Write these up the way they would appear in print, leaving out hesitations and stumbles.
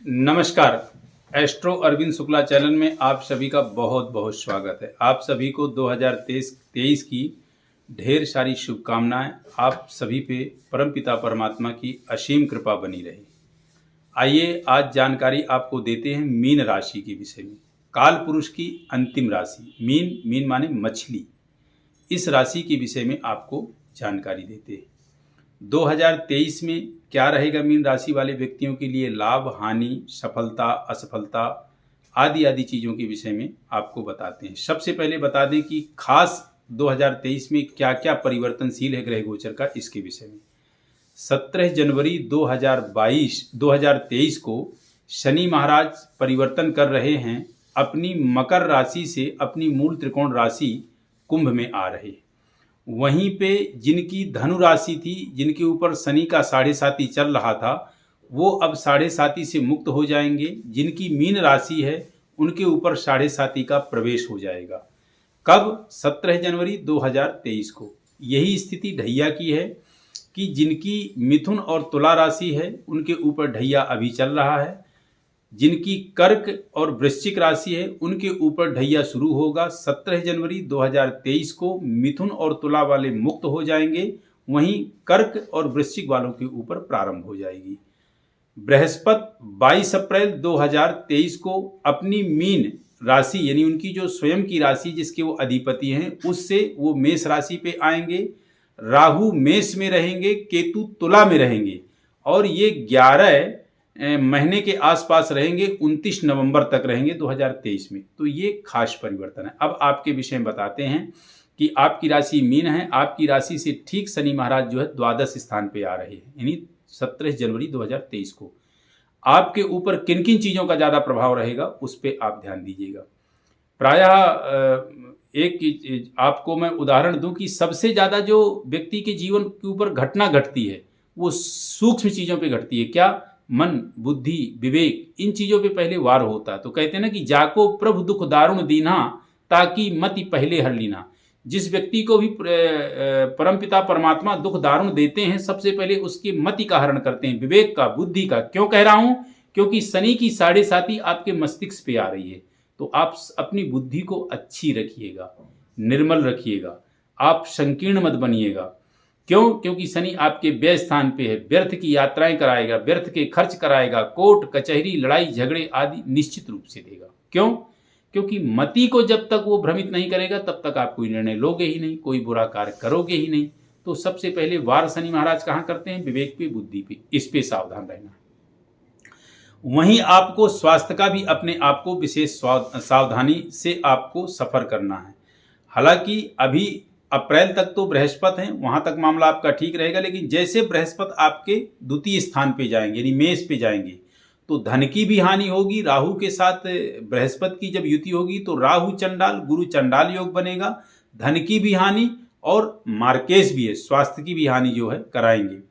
नमस्कार। Astro Arvind Shukla channel में आप सभी का बहुत बहुत स्वागत है। आप सभी को 2023 की ढेर सारी शुभकामनाएं। आप सभी पे परमपिता परमात्मा की असीम कृपा बनी रहे। आइए आज जानकारी आपको देते हैं मीन राशि के विषय में। काल पुरुष की अंतिम राशि मीन माने मछली, इस राशि के विषय में आपको जानकारी देते हैं। 2023 में क्या रहेगा मीन राशि वाले व्यक्तियों के लिए, लाभ हानि, सफलता असफलता आदि आदि चीज़ों के विषय में आपको बताते हैं। सबसे पहले बता दें कि खास 2023 में क्या क्या परिवर्तनशील है ग्रह गोचर का, इसके विषय में। 17 जनवरी 2023 को शनि महाराज परिवर्तन कर रहे हैं, अपनी मकर राशि से अपनी मूल त्रिकोण राशि कुंभ में आ रहे हैं। वहीं पे जिनकी धनु राशि थी, जिनके ऊपर शनि का 7.5 चल रहा था, वो अब 7.5 से मुक्त हो जाएंगे। जिनकी मीन राशि है उनके ऊपर 7.5 का प्रवेश हो जाएगा। कब? 17 जनवरी 2023 को। यही स्थिति ढैया की है कि जिनकी मिथुन और तुला राशि है उनके ऊपर ढैया अभी चल रहा है। जिनकी कर्क और वृश्चिक राशि है उनके ऊपर ढैया शुरू होगा। 17 जनवरी 2023 को मिथुन और तुला वाले मुक्त हो जाएंगे, वहीं कर्क और वृश्चिक वालों के ऊपर प्रारंभ हो जाएगी। बृहस्पति 22 अप्रैल 2023 को अपनी मीन राशि यानी उनकी जो स्वयं की राशि जिसके वो अधिपति हैं, उससे वो मेष राशि पे आएंगे। राहु मेष में रहेंगे, केतु तुला में रहेंगे और ये 11 महीने के आसपास रहेंगे, 29 नवंबर तक रहेंगे 2023 में। तो ये खास परिवर्तन है। अब आपके विषय में बताते हैं कि आपकी राशि मीन है। आपकी राशि से ठीक शनि महाराज जो है द्वादश स्थान पे आ रहे हैं, यानी 17 जनवरी 2023 को। आपके ऊपर किन किन चीज़ों का ज़्यादा प्रभाव रहेगा उस पर आप ध्यान दीजिएगा। प्रायः एक आपको मैं उदाहरण दूं कि सबसे ज़्यादा जो व्यक्ति के जीवन के ऊपर घटना घटती है वो सूक्ष्म चीज़ों पे घटती है। क्या? मन, बुद्धि, विवेक, इन चीज़ों पे पहले वार होता है। तो कहते हैं ना कि जाको प्रभु दुख दारुण दीना, ताकि मति पहले हर लीना। जिस व्यक्ति को भी परमपिता परमात्मा दुख दारुण देते हैं, सबसे पहले उसके मति का हरण करते हैं, विवेक का, बुद्धि का। क्यों कह रहा हूं? क्योंकि शनि की 7.5 आपके मस्तिष्क पे आ रही है। तो आप अपनी बुद्धि को अच्छी रखिएगा, निर्मल रखिएगा, आप संकीर्ण मत बनिएगा। क्यों? क्योंकि शनि आपके व्यय स्थान पे है, व्यर्थ की यात्राएं कराएगा, व्यर्थ के खर्च कराएगा, कोर्ट कचहरी लड़ाई झगड़े आदि निश्चित रूप से देगा। क्यों? क्योंकि मति को जब तक वो भ्रमित नहीं करेगा तब तक आप कोई निर्णय लोगे ही नहीं, कोई बुरा कार्य करोगे ही नहीं। तो सबसे पहले वार शनि महाराज कहाँ करते हैं? विवेक पे, बुद्धि पे। इस पे सावधान रहना। वहीं आपको स्वास्थ्य का भी अपने आप को विशेष सावधानी से आपको सफर करना है। हालांकि अभी अप्रैल तक तो बृहस्पति हैं, वहां तक मामला आपका ठीक रहेगा, लेकिन जैसे बृहस्पति आपके द्वितीय स्थान पे जाएंगे यानी मेष पे जाएंगे तो धन की भी हानि होगी। राहु के साथ बृहस्पति की जब युति होगी तो राहु चंडाल गुरु चंडाल योग बनेगा। धन की भी हानि और मार्केश भी है, स्वास्थ्य की भी हानि जो है कराएंगे।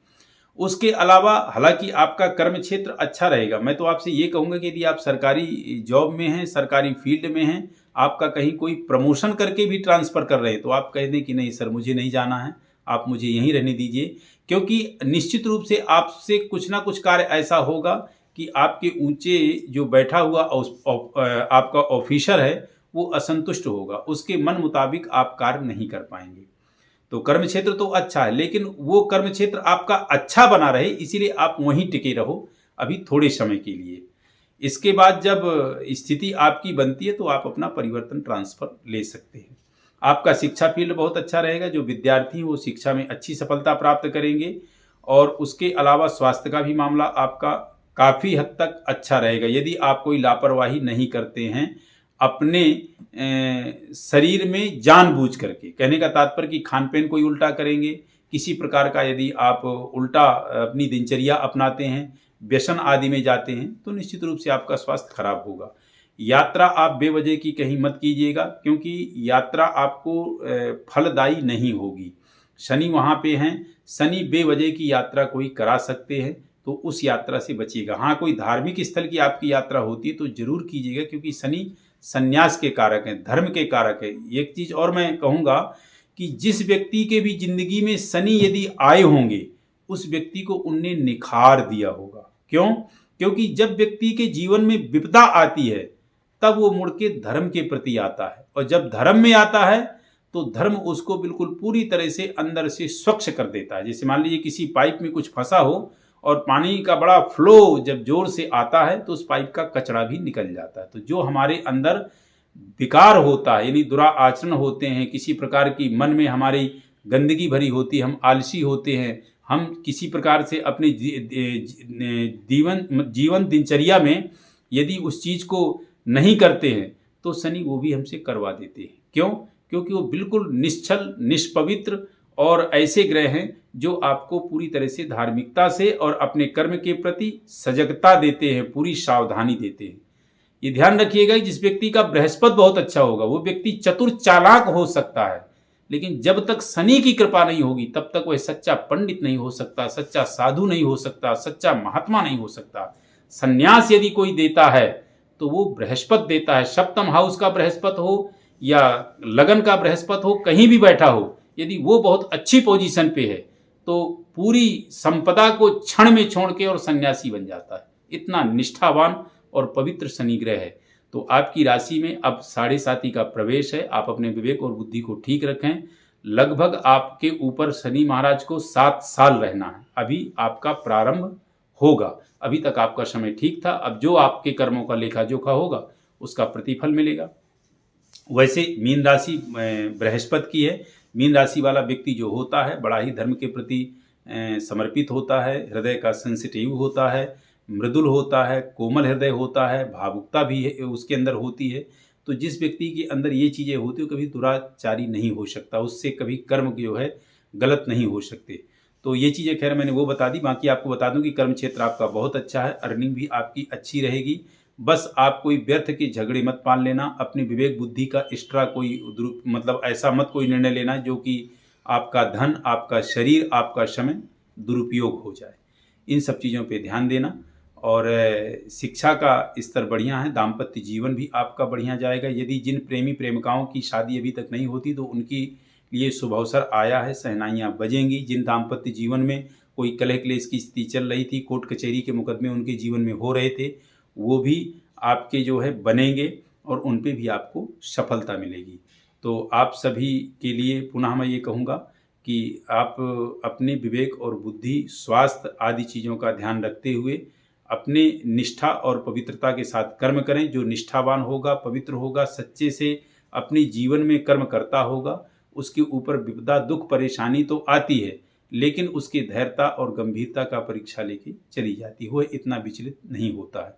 उसके अलावा हालांकि आपका कर्म क्षेत्र अच्छा रहेगा। मैं तो आपसे ये कहूँगा कि यदि आप सरकारी जॉब में हैं, सरकारी फील्ड में हैं, आपका कहीं कोई प्रमोशन करके भी ट्रांसफ़र कर रहे हैं, तो आप कह दें कि नहीं सर मुझे नहीं जाना है, आप मुझे यहीं रहने दीजिए। क्योंकि निश्चित रूप से आपसे कुछ ना कुछ कार्य ऐसा होगा कि आपके ऊंचे जो बैठा हुआ आपका ऑफिसर है वो असंतुष्ट होगा, उसके मन मुताबिक आप कार्य नहीं कर पाएंगे। तो कर्म क्षेत्र तो अच्छा है, लेकिन वो कर्म क्षेत्र आपका अच्छा बना रहे इसीलिए आप वहीं टिके रहो अभी थोड़े समय के लिए। इसके बाद जब स्थिति आपकी बनती है तो आप अपना परिवर्तन ट्रांसफर ले सकते हैं। आपका शिक्षा फील्ड बहुत अच्छा रहेगा। जो विद्यार्थी हैं वो शिक्षा में अच्छी सफलता प्राप्त करेंगे और उसके अलावा स्वास्थ्य का भी मामला आपका काफ़ी हद तक अच्छा रहेगा यदि आप कोई लापरवाही नहीं करते हैं अपने शरीर में जानबूझ करके। कहने का तात्पर्य कि खान पान कोई उल्टा करेंगे, किसी प्रकार का यदि आप उल्टा अपनी दिनचर्या अपनाते हैं, व्यसन आदि में जाते हैं, तो निश्चित रूप से आपका स्वास्थ्य खराब होगा। यात्रा आप बेवजह की कहीं मत कीजिएगा, क्योंकि यात्रा आपको फलदायी नहीं होगी। शनि वहाँ पे हैं, शनि बेवजह की यात्रा कोई करा सकते हैं, तो उस यात्रा से बचिएगा। हाँ, कोई धार्मिक स्थल की आपकी यात्रा होती है तो जरूर कीजिएगा, क्योंकि शनि संन्यास के कारक हैं, धर्म के कारक है। एक चीज़ और मैं कहूँगा कि जिस व्यक्ति के भी जिंदगी में शनि यदि आए होंगे, उस व्यक्ति को उनने निखार दिया होगा। क्यों? क्योंकि जब व्यक्ति के जीवन में विपदा आती है तब वो मुड़ के धर्म के प्रति आता है, और जब धर्म में आता है तो धर्म उसको बिल्कुल पूरी तरह से अंदर से स्वच्छ कर देता है। जैसे मान लीजिए किसी पाइप में कुछ फंसा हो और पानी का बड़ा फ्लो जब जोर से आता है तो उस पाइप का कचरा भी निकल जाता है। तो जो हमारे अंदर विकार होता है, यानी दुरा आचरण होते हैं, किसी प्रकार की मन में हमारी गंदगी भरी होती है, हम आलसी होते हैं, हम किसी प्रकार से अपने जीवन दिनचर्या में यदि उस चीज़ को नहीं करते हैं तो शनि वो भी हमसे करवा देते हैं। क्यों? क्योंकि वो बिल्कुल निश्चल, निष्पवित्र और ऐसे ग्रह हैं जो आपको पूरी तरह से धार्मिकता से और अपने कर्म के प्रति सजगता देते हैं, पूरी सावधानी देते हैं। ये ध्यान रखिएगा, जिस व्यक्ति का बृहस्पति बहुत अच्छा होगा वो व्यक्ति चतुर चालाक हो सकता है, लेकिन जब तक शनि की कृपा नहीं होगी तब तक वह सच्चा पंडित नहीं हो सकता, सच्चा साधु नहीं हो सकता, सच्चा महात्मा नहीं हो सकता। संन्यास यदि कोई देता है तो वो बृहस्पति देता है। सप्तम हाउस का बृहस्पति हो या लगन का बृहस्पति हो, कहीं भी बैठा हो, यदि वो बहुत अच्छी पोजीशन पे है तो पूरी संपदा को क्षण में छोड़ के और सन्यासी बन जाता है। इतना निष्ठावान और पवित्र शनि ग्रह है। तो आपकी राशि में अब 7.5 का प्रवेश है। आप अपने विवेक और बुद्धि को ठीक रखें। लगभग आपके ऊपर शनि महाराज को 7 साल रहना है। अभी आपका प्रारंभ होगा, अभी तक आपका समय ठीक था। अब जो आपके कर्मों का लेखा जोखा होगा उसका प्रतिफल मिलेगा। वैसे मीन राशि बृहस्पति की है। मीन राशि वाला व्यक्ति जो होता है बड़ा ही धर्म के प्रति समर्पित होता है, हृदय का सेंसिटिव होता है, मृदुल होता है, कोमल हृदय होता है, भावुकता भी है उसके अंदर होती है। तो जिस व्यक्ति के अंदर ये चीज़ें होती है कभी दुराचारी नहीं हो सकता, उससे कभी कर्म जो है गलत नहीं हो सकते। तो ये चीज़ें खैर मैंने वो बता दी। बाकी आपको बता दूं कि कर्म क्षेत्र आपका बहुत अच्छा है, अर्निंग भी आपकी अच्छी रहेगी। बस आप कोई व्यर्थ के झगड़े मत पाल लेना, अपनी विवेक बुद्धि का एक्स्ट्रा कोई मतलब ऐसा मत कोई निर्णय लेना जो कि आपका धन, आपका शरीर, आपका समय दुरुपयोग हो जाए। इन सब चीज़ों पे ध्यान देना। और शिक्षा का स्तर बढ़िया है, दाम्पत्य जीवन भी आपका बढ़िया जाएगा। यदि जिन प्रेमी प्रेमिकाओं की शादी अभी तक नहीं होती तो उनकी लिए शुभ अवसर आया है, शहनाइयाँ बजेंगी। जिन दाम्पत्य जीवन में कोई कलह क्लेश की स्थिति चल रही थी, कोर्ट कचहरी के मुकदमे उनके जीवन में हो रहे थे, वो भी आपके जो है बनेंगे और उन पे भी आपको सफलता मिलेगी। तो आप सभी के लिए पुनः मैं ये कहूँगा कि आप अपने विवेक और बुद्धि, स्वास्थ्य आदि चीज़ों का ध्यान रखते हुए अपने निष्ठा और पवित्रता के साथ कर्म करें। जो निष्ठावान होगा, पवित्र होगा, सच्चे से अपने जीवन में कर्म करता होगा, उसके ऊपर विपदा, दुख, परेशानी तो आती है लेकिन उसकी धैर्यता और गंभीरता का परीक्षा लेके चली जाती है, वो इतना विचलित नहीं होता है।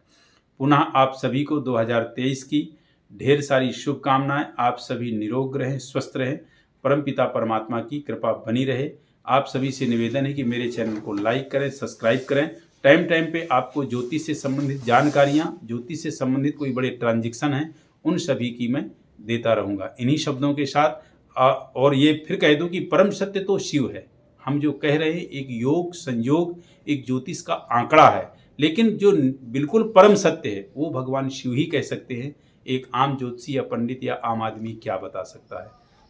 पुनः आप सभी को 2023 की ढेर सारी शुभकामनाएं। आप सभी निरोग रहें, स्वस्थ रहें, परमपिता परमात्मा की कृपा बनी रहे। आप सभी से निवेदन है कि मेरे चैनल को लाइक करें, सब्सक्राइब करें। टाइम टाइम पे आपको ज्योतिष से संबंधित जानकारियाँ, ज्योतिष से संबंधित कोई बड़े ट्रांजेक्शन हैं, उन सभी की मैं देता रहूँगा। इन्हीं शब्दों के साथ और ये फिर कह दूँ कि परम सत्य तो शिव है। हम जो कह रहे हैं एक योग, संयोग, एक ज्योतिष का आंकड़ा है, लेकिन जो बिल्कुल परम सत्य है वो भगवान शिव ही कह सकते हैं। एक आम ज्योतिषी या पंडित या आम आदमी क्या बता सकता है।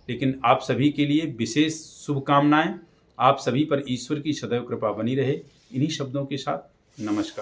लेकिन आप सभी के लिए विशेष शुभकामनाएं। आप सभी पर ईश्वर की सदैव कृपा बनी रहे। इन्हीं शब्दों के साथ नमस्कार।